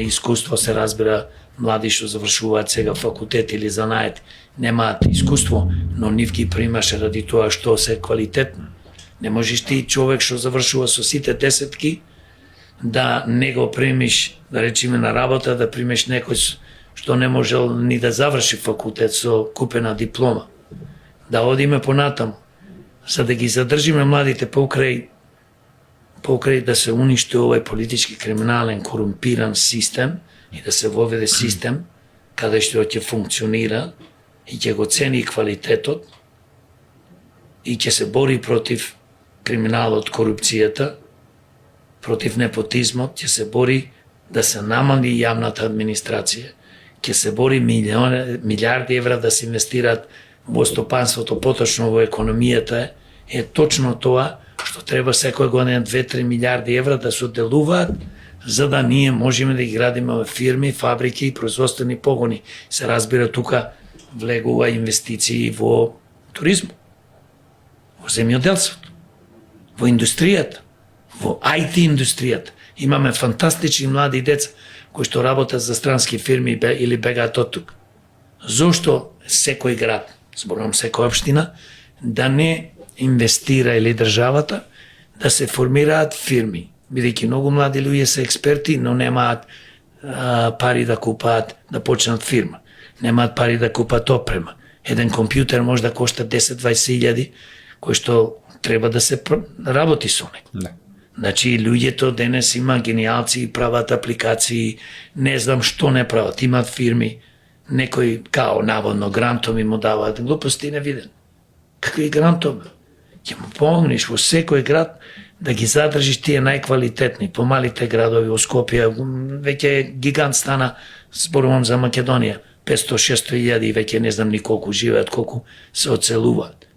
искуство, се разбира, млади што завршуваат сега факултет или занает, немаат искуство, но нив ги примаше ради тоа што се квалитетно. Не можеш ти човек што завршува со сите десетки да не го примиш, да речеме на работа, да примеш некој што не можел ни да заврши факултет со купена диплома. Да одиме понатаму, за да ги задржиме младите покрај да се уништи овој политички, криминален, корумпиран систем и да се воведе систем каде што ќе функционира и ќе го цени квалитетот и ќе се бори против криминалот, корупцијата, против непотизмот, ќе се бори да се намали јавната администрација, ќе се бори милиарди евра да се инвестираат во стопанството, поточно во економијата, е точно тоа што треба секој година 2-3 милиарди евра да се отделуваат за да ние можеме да ги градиме фирми, фабрики и производствени погони. Се разбира, тука влегува инвестиции во туризм, во земјоделството, во индустријата, во IT индустријата. Имаме фантастични млади деца кои што работат за странски фирми или бегаат од тук. Зошто секој град, зборувам секоја општина, да не инвестира или државата да се формираат фирми, бидејќи многу млади луѓе се експерти, но немаат пари да купаат, да почнат фирма. Немаат пари да купат опрема. Еден компјутер може да кошта 10-20 илјади, кој што треба да се работи со него. Значи, луѓето денес има гениалци, прават апликации, не знам што не прават, имат фирми, некои као наводно грантови му даваат, глупости не виден. Какви грантови? Ќе му помогнеш во секој град да ги задржиш тие најквалитетни, помалите градови, во Скопје, веќе гигант стана, зборувам за Македонија, 500-600 илјади, веќе не знам ни колку живеат, колку се оцелуваат.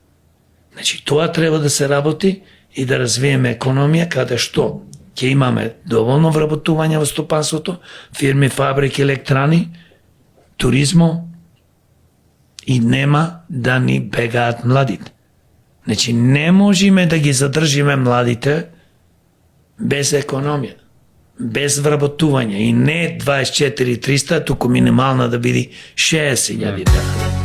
Значи, тоа треба да се работи и да развиеме економија, каде што ќе имаме доволно вработување во стопанството, фирми, фабрики, електрани, туризмо и нема да ни бегаат младите. Значи, не можеме да ги задржиме младите без економија, без вработување и не 24-300, туку минимална да биде 60.000 дена.